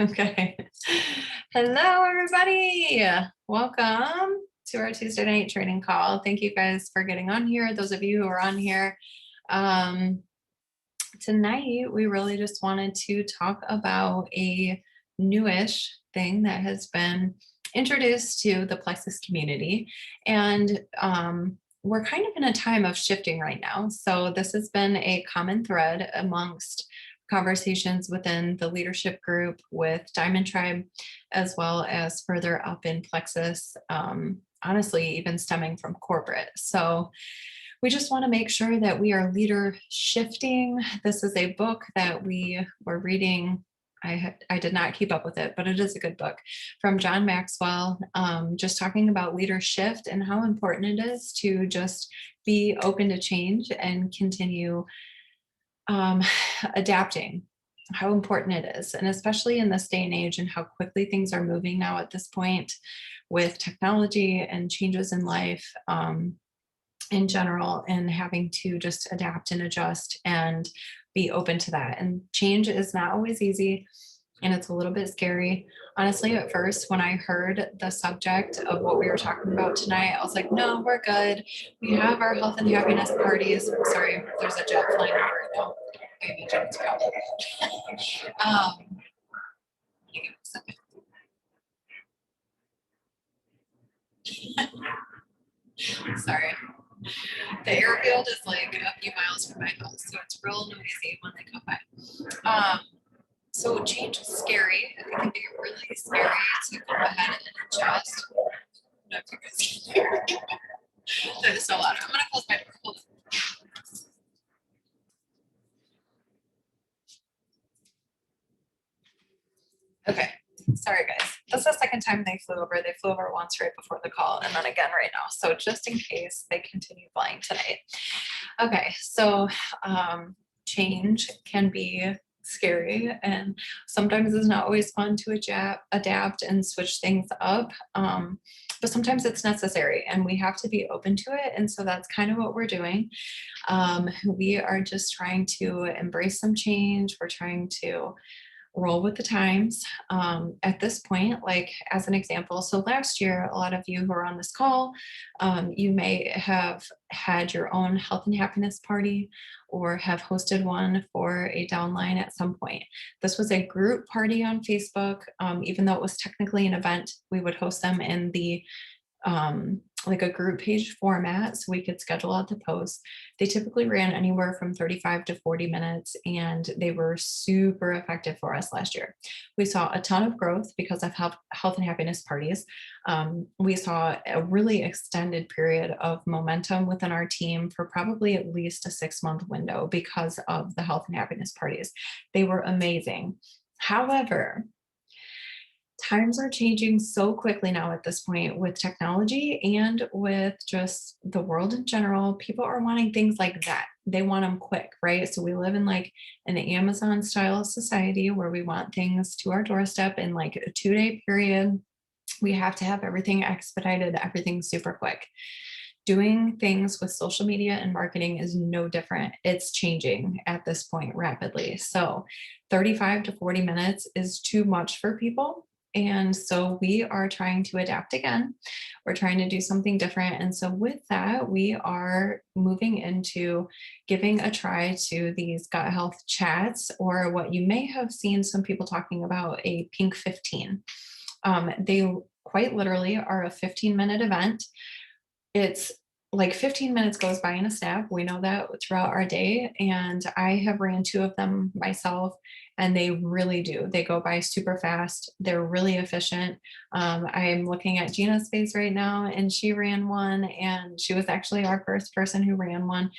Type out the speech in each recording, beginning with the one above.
Okay. Hello, everybody. Welcome to our Tuesday night training call. Thank you guys for getting on here. Those of you who are on here. Um, Tonight, we really just wanted to talk about a newish thing that has been introduced to the Plexus community. And we're kind of in a time of shifting right now. So, this has been a common thread amongst conversations within the leadership group with Diamond Tribe, as well as further up in Plexus, honestly, even stemming from corporate. So, we just want to make sure that we are leader shifting. This is a book that we were reading. I did not keep up with it, but it is a good book from John Maxwell, just talking about leader shift and how important it is to just be open to change and continue um, adapting, how important it is. And especially in this day and age and how quickly things are moving now at this point with technology and changes in life. In general, and having to just adapt and adjust and be open to that. And change is not always easy, and it's a little bit scary. Honestly, at first, when I heard the subject of what we were talking about tonight, I was like, no, we're good. We have our health and happiness parties. Sorry, there's a jet flying over right now. I imagine it's probably hang on a second. Sorry. The airfield is like a few miles from my house, so it's real noisy when they come by. So change is scary. It can be really scary to go ahead and adjust. I don't know if you guys can hear me. That is so loud. I'm gonna close my door. Hold on. Okay. Sorry guys. That's the second time they flew over. They flew over once right before the call and then again right now. So just in case they continue flying tonight. Okay, so change can be scary and sometimes it's not always fun to adapt and switch things up. But sometimes it's necessary and we have to be open to it. And so that's kind of what we're doing. We are just trying to embrace some change. We're trying to roll with the times at this point. Like as an example, so last year a lot of you who are on this call, you may have had your own health and happiness party or have hosted one for a downline at some point. This was a group party on Facebook. Even though it was technically an event, we would host them in the like a group page format so we could schedule out the posts. They typically ran anywhere from 35 to 40 minutes and they were super effective for us last year. We saw a ton of growth because of health and happiness parties. We saw a really extended period of momentum within our team for probably at least a 6-month window because of the health and happiness parties. They were amazing. However, times are changing so quickly now at this point with technology and with just the world in general. People are wanting things like that. They want them quick, right? So we live in like an Amazon style society where we want things to our doorstep in like a 2-day period. We have to have everything expedited, everything super quick. Doing things with social media and marketing is no different. It's changing at this point rapidly. So 35 to 40 minutes is too much for people. And so we are trying to adapt again. We're trying to do something different. And so with that, we are moving into giving a try to these gut health chats, or what you may have seen some people talking about, a Pink 15. They quite literally are a 15-minute event. It's like 15 minutes goes by in a snap. We know that throughout our day. And I have ran 2 of them myself, and they really do. They go by super fast. They're really efficient. I'm looking at Gina's face right now, and she ran one, and she was actually our first person who ran one.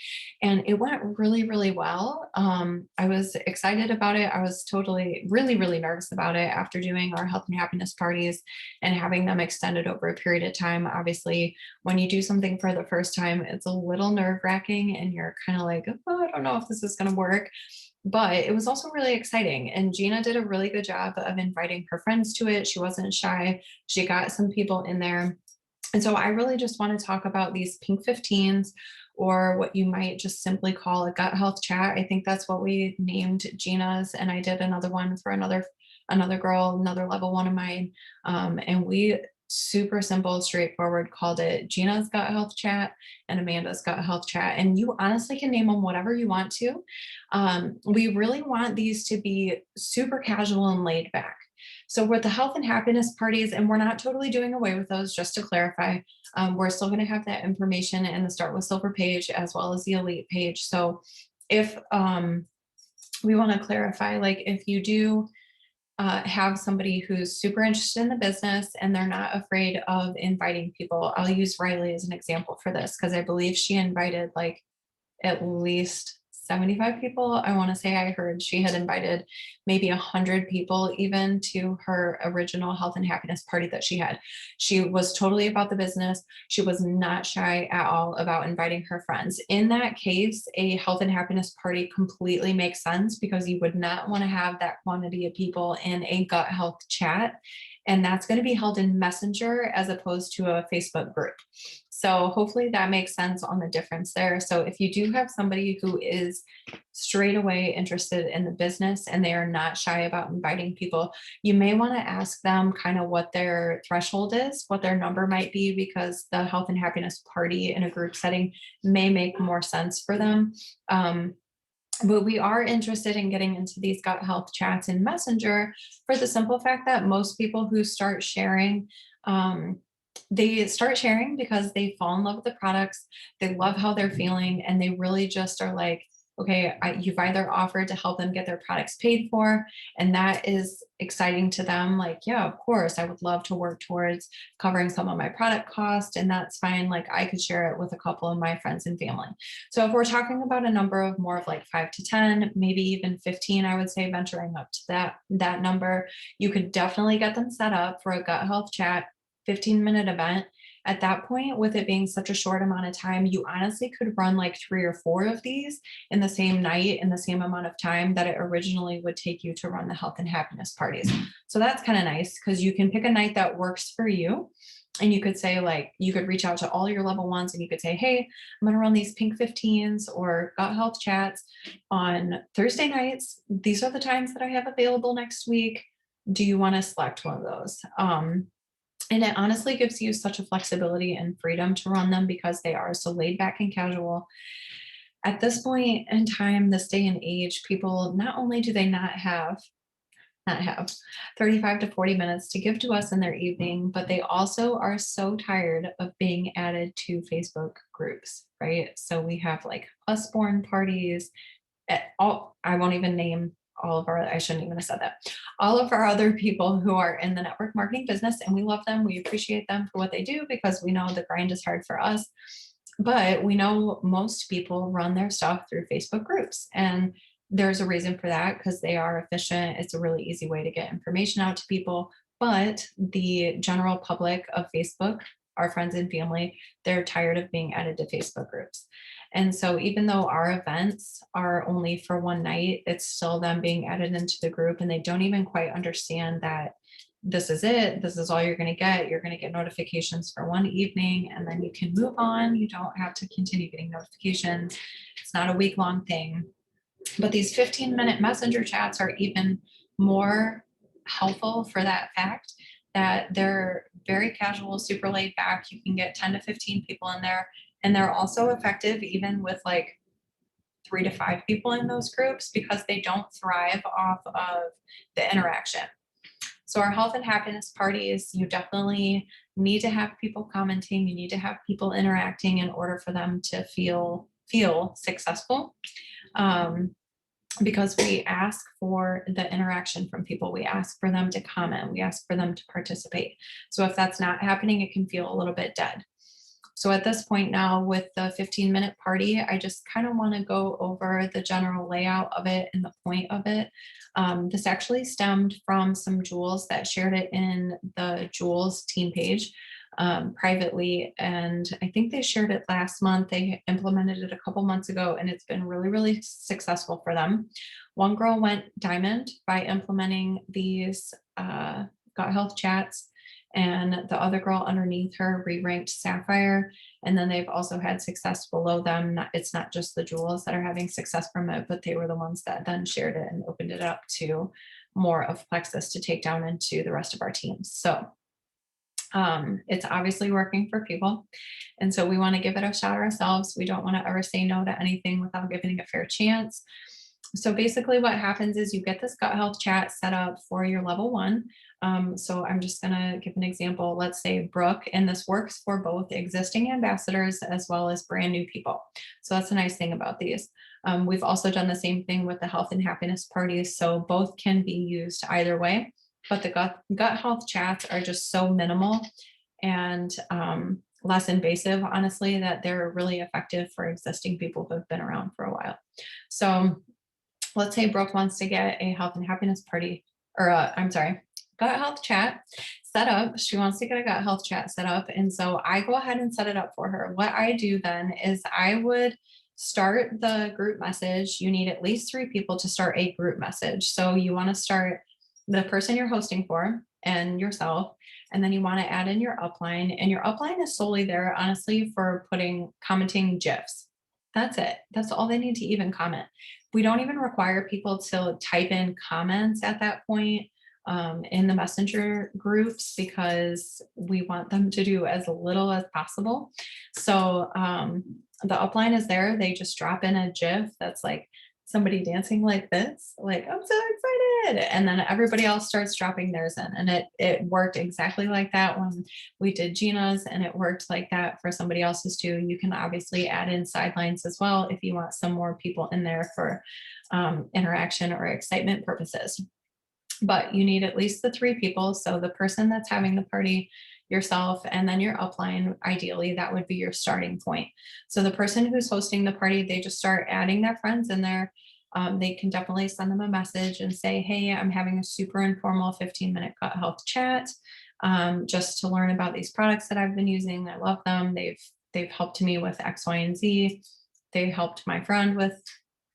And it went really, really well. I was excited about it. I was totally, really, really nervous about it after doing our health and happiness parties and having them extended over a period of time. Obviously, when you do something for the first time, it's a little nerve wracking and you're kind of like, oh, I don't know if this is going to work. But it was also really exciting. And Gina did a really good job of inviting her friends to it. She wasn't shy. She got some people in there. And so I really just want to talk about these Pink 15s, or what you might just simply call a gut health chat. I think that's what we named Gina's. And I did another one for another another girl, another level one of mine. And we super simple, straightforward called it Gina's Gut Health Chat and Amanda's Gut Health Chat. And you honestly can name them whatever you want to. We really want these to be super casual and laid back. So with the health and happiness parties, and we're not totally doing away with those, just to clarify, we're still going to have that information in the Start with Silver page as well as the Elite page. So if we want to clarify, like if you do have somebody who's super interested in the business and they're not afraid of inviting people, I'll use Riley as an example for this because I believe she invited like at least 75 people. I want to say I heard she had invited maybe 100 people even to her original health and happiness party that she had. She was totally about the business. She was not shy at all about inviting her friends. In that case, a health and happiness party completely makes sense because you would not want to have that quantity of people in a gut health chat. And that's going to be held in Messenger as opposed to a Facebook group. So hopefully that makes sense on the difference there. So if you do have somebody who is straight away interested in the business and they are not shy about inviting people, you may want to ask them kind of what their threshold is, what their number might be, because the health and happiness party in a group setting may make more sense for them. But we are interested in getting into these gut health chats in Messenger for the simple fact that most people who start sharing, they start sharing because they fall in love with the products, they love how they're feeling, and they really just are like, okay, you've either offered to help them get their products paid for, and that is exciting to them. Like, yeah, of course, I would love to work towards covering some of my product cost, and that's fine. Like, I could share it with a couple of my friends and family. So if we're talking about a number of more of like 5 to 10, maybe even 15, I would say venturing up to that number, you could definitely get them set up for a gut health chat, 15-minute event. At that point, with it being such a short amount of time, you honestly could run like 3 or 4 of these in the same night in the same amount of time that it originally would take you to run the health and happiness parties. So that's kind of nice because you can pick a night that works for you. And you could say, like, you could reach out to all your level ones and you could say, hey, I'm going to run these pink 15s or gut health chats on Thursday nights. These are the times that I have available next week. Do you want to select one of those? And it honestly gives you such a flexibility and freedom to run them because they are so laid back and casual. At this point in time, this day and age, people not only do they not have 35 to 40 minutes to give to us in their evening, but they also are so tired of being added to Facebook groups, right? So we have like Usborne parties, I won't even name all of our, I shouldn't even have said that. All of our other people who are in the network marketing business, and we love them. We appreciate them for what they do because we know the grind is hard for us. But we know most people run their stuff through Facebook groups. And there's a reason for that because they are efficient. It's a really easy way to get information out to people. But the general public of Facebook, our friends and family, they're tired of being added to Facebook groups. And so even though our events are only for one night, it's still them being added into the group and they don't even quite understand that this is it. This is all you're going to get. You're going to get notifications for one evening and then you can move on. You don't have to continue getting notifications. It's not a week-long thing. But these 15-minute messenger chats are even more helpful for that fact that they're very casual, super laid back. You can get 10 to 15 people in there, and they're also effective even with like 3 to 5 people in those groups because they don't thrive off of the interaction. So our health and happiness parties, you definitely need to have people commenting. You need to have people interacting in order for them to feel successful. Because we ask for the interaction from people. We ask for them to comment. We ask for them to participate. So if that's not happening, it can feel a little bit dead. So at this point now with the 15-minute party, I just kind of want to go over the general layout of it and the point of it. This actually stemmed from some Jules that shared it in the Jules team page privately. And I think they shared it last month. They implemented it a couple months ago and it's been really, really successful for them. One girl went diamond by implementing these gut health chats, and the other girl underneath her re-ranked sapphire. And then they've also had success below them. It's not just the Jules that are having success from it, but they were the ones that then shared it and opened it up to more of Plexus to take down into the rest of our teams. So it's obviously working for people. And so we want to give it a shot ourselves. We don't want to ever say no to anything without giving it a fair chance. So basically what happens is you get this gut health chat set up for your level one. So I'm just going to give an example. Let's say Brooke, and this works for both existing ambassadors as well as brand new people. So that's a nice thing about these. We've also done the same thing with the health and happiness parties. So both can be used either way, but the gut health chats are just so minimal and less invasive, honestly, that they're really effective for existing people who have been around for a while. So let's say Brooke wants to get a health and happiness party, or gut health chat set up. She wants to get a gut health chat set up. And so I go ahead and set it up for her. What I do then is I would start the group message. You need at least 3 people to start a group message. So you want to start the person you're hosting for and yourself, and then you want to add in your upline. And your upline is solely there, honestly, for commenting GIFs. That's it. That's all they need to even comment. We don't even require people to type in comments at that point in the messenger groups, because we want them to do as little as possible. So the upline is there. They just drop in a GIF that's like somebody dancing like this, like, I'm so excited. And then everybody else starts dropping theirs in. And it worked exactly like that when we did Gina's, and it worked like that for somebody else's too. You can obviously add in sidelines as well if you want some more people in there for interaction or excitement purposes. But you need at least the 3 people. So the person that's having the party, yourself, and then your upline, ideally, that would be your starting point. So the person who's hosting the party, they just start adding their friends in there. They can definitely send them a message and say, hey, I'm having a super informal 15-minute gut health chat just to learn about these products that I've been using. I love them. They've helped me with X, Y, and Z. They helped my friend with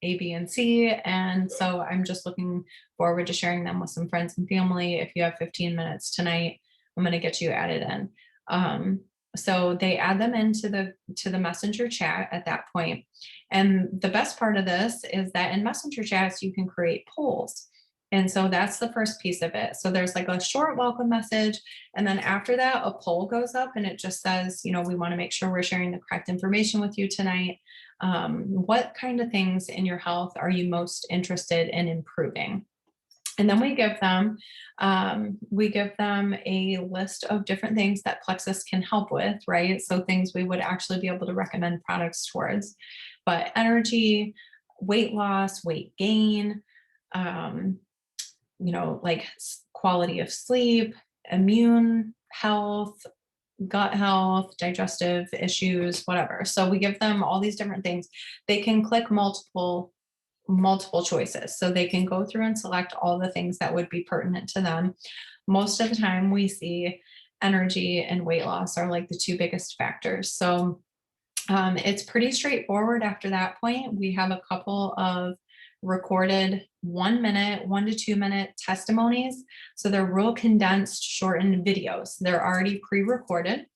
A, B, and C. And so I'm just looking forward to sharing them with some friends and family. If you have 15 minutes tonight, I'm going to get you added in. So they add them into the messenger chat at that point. And the best part of this is that in messenger chats, you can create polls. And so that's the first piece of it. So there's like a short welcome message. And then after that, a poll goes up and it just says, we want to make sure we're sharing the correct information with you tonight. What kind of things in your health are you most interested in improving? And then we give them a list of different things that Plexus can help with, right? So things we would actually be able to recommend products towards, but energy, weight loss, weight gain, like quality of sleep, immune health, gut health, digestive issues, whatever. So we give them all these different things. They can click multiple choices. So they can go through and select all the things that would be pertinent to them. Most of the time we see energy and weight loss are like the 2 biggest factors. So it's pretty straightforward after that point. We have a couple of recorded 1 to 2 minute testimonies. So they're real condensed, shortened videos. They're already pre-recorded.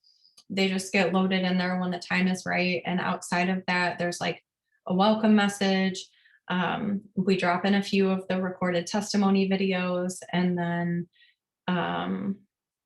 They just get loaded in there when the time is right. And outside of that, there's like a welcome message. We drop in a few of the recorded testimony videos, and then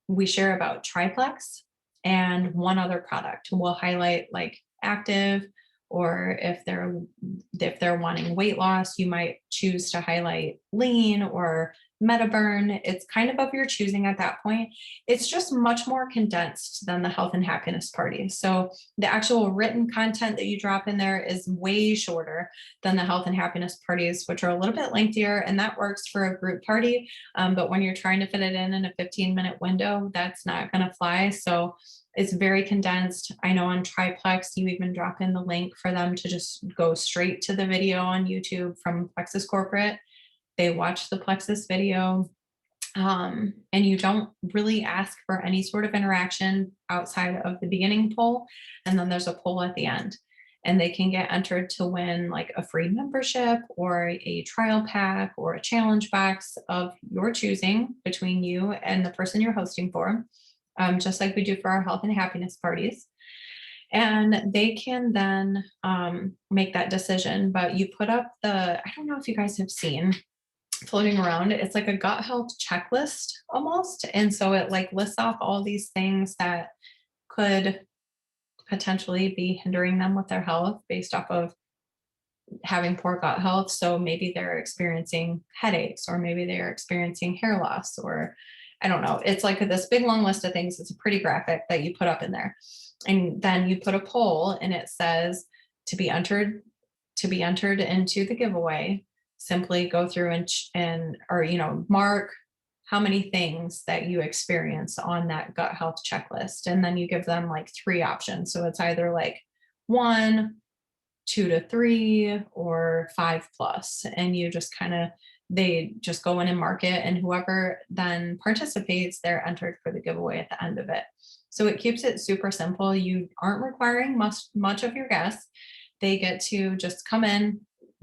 we share about Triplex and one other product. We'll highlight like Active, or if they're wanting weight loss, you might choose to highlight Lean or MetaBurn. It's kind of your choosing at that point. It's just much more condensed than the health and happiness party. So the actual written content that you drop in there is way shorter than the health and happiness parties, which are a little bit lengthier, and that works for a group party. But when you're trying to fit it in a 15-minute window, that's not going to fly. So it's very condensed. I know on Triplex, you even drop in the link for them to just go straight to the video on YouTube from Plexus Corporate. They watch the Plexus video, and you don't really ask for any sort of interaction outside of the beginning poll. And then there's a poll at the end, and they can get entered to win like a free membership or a trial pack or a challenge box of your choosing between you and the person you're hosting for. Just like we do for our health and happiness parties. And they can then make that decision. But you put up I don't know if you guys have seen, floating around. It's like a gut health checklist almost. And so it like lists off all these things that could potentially be hindering them with their health based off of having poor gut health. So maybe they're experiencing headaches, or maybe they're experiencing hair loss, or I don't know. It's like this big long list of things. It's a pretty graphic that you put up in there. And then you put a poll and it says to be entered into the giveaway, simply go through and or mark how many things that you experience on that gut health checklist. And then you give them like 3 options. So it's either like 1, 2 to 3, or 5 plus. And you just they just go in and mark it. And whoever then participates, they're entered for the giveaway at the end of it. So it keeps it super simple. You aren't requiring much of your guests. They get to just come in,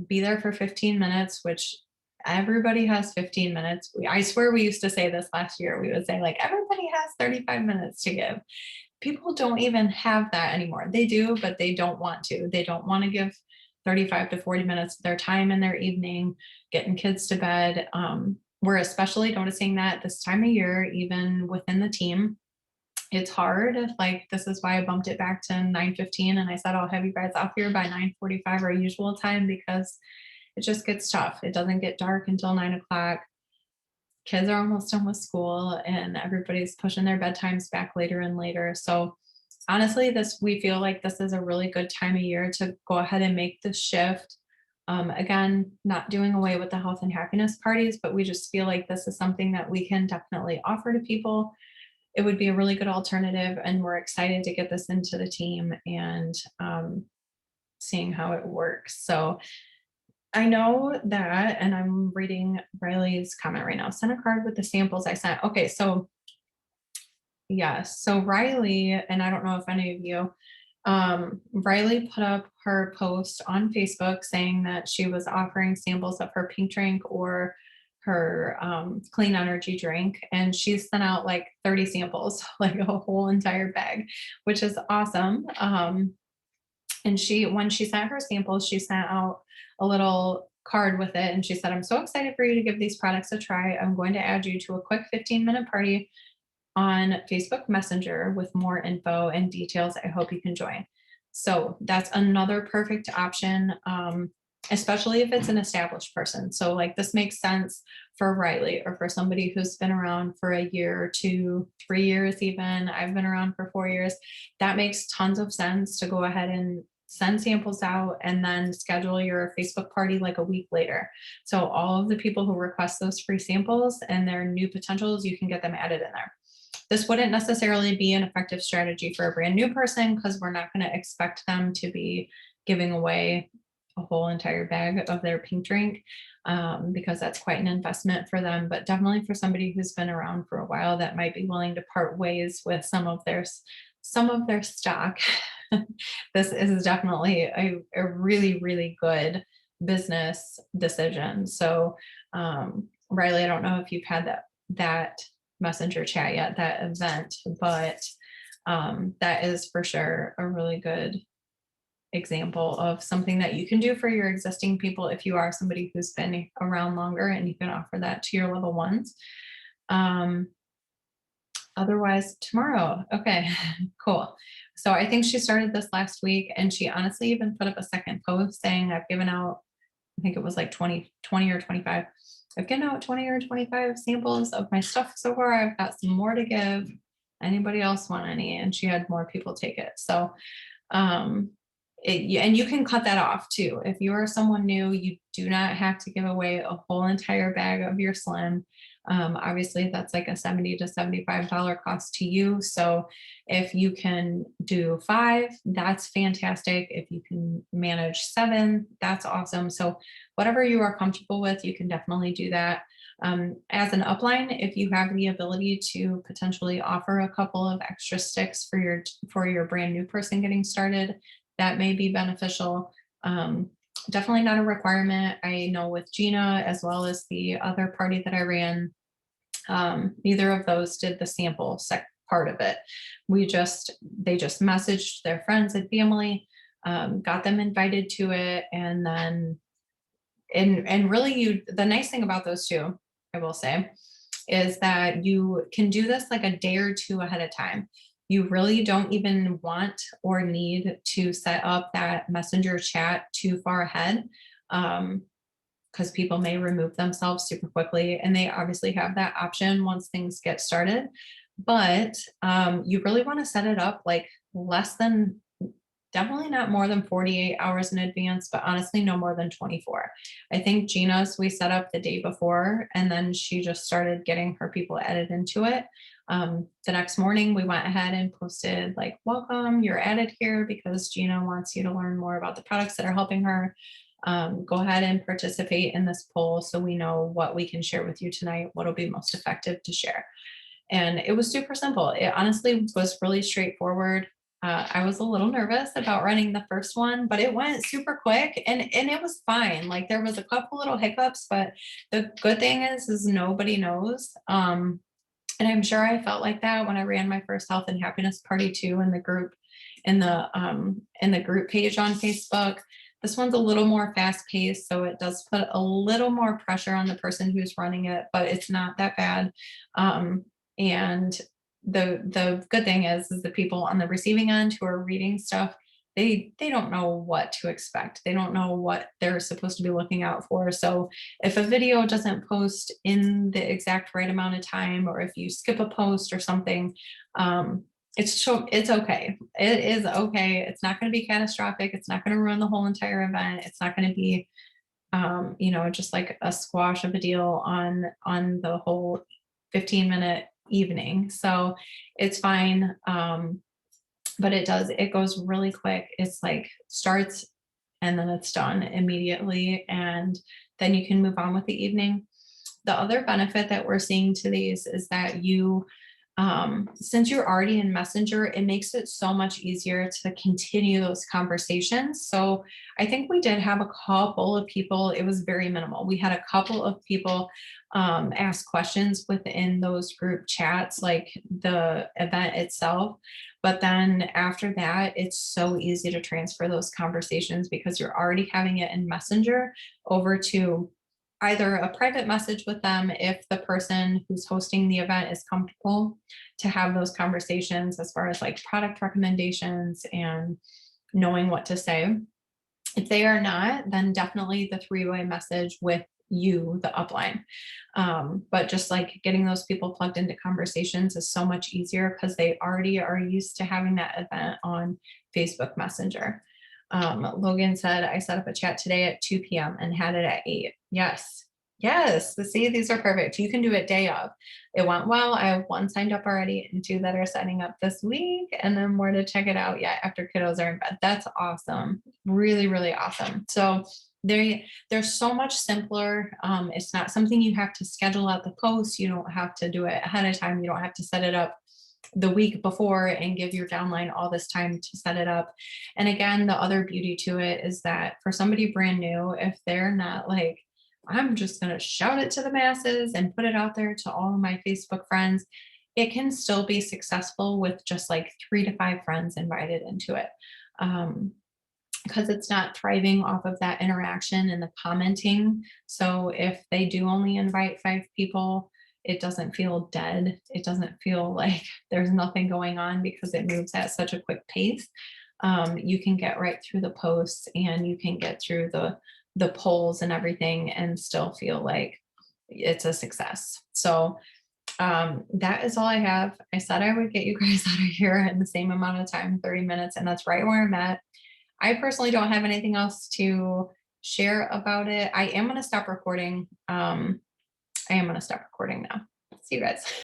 be there for 15 minutes, which everybody has 15 minutes. I swear we used to say this last year. We would say like everybody has 35 minutes to give. People don't even have that anymore. They do, but they don't want to. They don't want to give 35 to 40 minutes of their time in their evening, getting kids to bed. We're especially noticing that this time of year, even within the team, it's hard. Like, this is why I bumped it back to 9:15, and I said I'll have you guys off here by 9:45, our usual time, because it just gets tough. It doesn't get dark until 9 o'clock. Kids are almost done with school and everybody's pushing their bedtimes back later and later. So honestly, we feel like this is a really good time of year to go ahead and make this shift. Again, not doing away with the health and happiness parties, but we just feel like this is something that we can definitely offer to people. It would be a really good alternative, and we're excited to get this into the team and seeing how it works. So I know that, and I'm reading Riley's comment right now. Send a card with the samples I sent. Okay, so yes, so Riley, and I don't know if any of you, Riley put up her post on Facebook saying that she was offering samples of her pink drink or her clean energy drink, and she's sent out like 30 samples, like a whole entire bag, which is awesome. And when she sent her samples, she sent out a little card with it. And she said, I'm so excited for you to give these products a try. I'm going to add you to a quick 15-minute party on Facebook Messenger with more info and details. I hope you can join. So that's another perfect option, especially if it's an established person. So like, this makes sense for Riley, or for somebody who's been around for a year, 2, 3 years even. I've been around for 4 years. That makes tons of sense to go ahead and send samples out and then schedule your Facebook party like a week later. So all of the people who request those free samples and their new potentials, you can get them added in there. This wouldn't necessarily be an effective strategy for a brand new person, because we're not going to expect them to be giving away a whole entire bag of their pink drink, because that's quite an investment for them. But definitely for somebody who's been around for a while, that might be willing to part ways with some of their stock. This is definitely a really, really good business decision. So Riley, I don't know if you've had that messenger chat yet, that event, but that is for sure a really good example of something that you can do for your existing people if you are somebody who's been around longer, and you can offer that to your level ones. Otherwise tomorrow. Okay, cool. So I think she started this last week, and she honestly even put up a second post saying, I've given out, I think it was like 20 or 25. I've given out 20 or 25 samples of my stuff so far. I've got some more to give. Anybody else want any? And she had more people take it. So, and you can cut that off too. If you are someone new, you do not have to give away a whole entire bag of your Slim. Obviously that's like a $70 to $75 cost to you. So if you can do 5, that's fantastic. If you can manage 7, that's awesome. So whatever you are comfortable with, you can definitely do that. As an upline, if you have the ability to potentially offer a couple of extra sticks for your brand new person getting started, that may be beneficial. Definitely not a requirement. I know with Gina, as well as the other party that I ran, neither of those did the sample part of it. They just messaged their friends and family, got them invited to it, and then and really the nice thing about those two, I will say, is that you can do this like a day or two ahead of time. You really don't even want or need to set up that messenger chat too far ahead. Because people may remove themselves super quickly, and they obviously have that option once things get started. But you really want to set it up like less than, definitely not more than 48 hours in advance, but honestly, no more than 24. I think Gina's we set up the day before, and then she just started getting her people added into it. The next morning, we went ahead and posted, like, welcome, you're added here because Gina wants you to learn more about the products that are helping her. Go ahead and participate in this poll so we know what we can share with you tonight, what will be most effective to share. And it was super simple. It honestly was really straightforward. I was a little nervous about running the first one, but it went super quick and it was fine. Like there was a couple little hiccups, but the good thing is nobody knows. And I'm sure I felt like that when I ran my first health and happiness party too in the group, in the group page on Facebook. This one's a little more fast paced, so it does put a little more pressure on the person who's running it, but it's not that bad. And the good thing is the people on the receiving end who are reading stuff, they don't know what to expect. They don't know what they're supposed to be looking out for. So if a video doesn't post in the exact right amount of time, or if you skip a post or something, it's okay. It is okay. It's not going to be catastrophic. It's not going to ruin the whole entire event. It's not going to be just like a squash of a deal on the whole 15-minute evening. So it's fine. But it goes really quick. It's like starts and then it's done immediately. And then you can move on with the evening. The other benefit that we're seeing to these is that since you're already in Messenger, it makes it so much easier to continue those conversations. So I think we did have a couple of people, it was very minimal. We had a couple of people ask questions within those group chats, like the event itself. But then after that, it's so easy to transfer those conversations because you're already having it in Messenger over to either a private message with them if the person who's hosting the event is comfortable to have those conversations as far as like product recommendations and knowing what to say. If they are not, then definitely the three-way message with you, the upline. But just like getting those people plugged into conversations is so much easier because they already are used to having that event on Facebook Messenger. Logan said, I set up a chat today at 2 p.m. and had it at 8. Yes. Yes. See, these are perfect. You can do it day of. It went well. I have 1 signed up already and 2 that are setting up this week, and then more to check it out yet after kiddos are in bed. That's awesome. Really, really awesome. So they're so much simpler. It's not something you have to schedule out the post. You don't have to do it ahead of time. You don't have to set it up the week before and give your downline all this time to set it up. And again, the other beauty to it is that for somebody brand new, if they're not like, I'm just going to shout it to the masses and put it out there to all of my Facebook friends, it can still be successful with just like 3 to 5 friends invited into it. Because it's not thriving off of that interaction and the commenting. So if they do only invite 5 people, it doesn't feel dead. It doesn't feel like there's nothing going on because it moves at such a quick pace. You can get right through the posts and you can get through the polls and everything and still feel like it's a success. So that is all I have. I said I would get you guys out of here in the same amount of time, 30 minutes, and that's right where I'm at. I personally don't have anything else to share about it. I am going to stop recording. I am going to stop recording now. See you guys.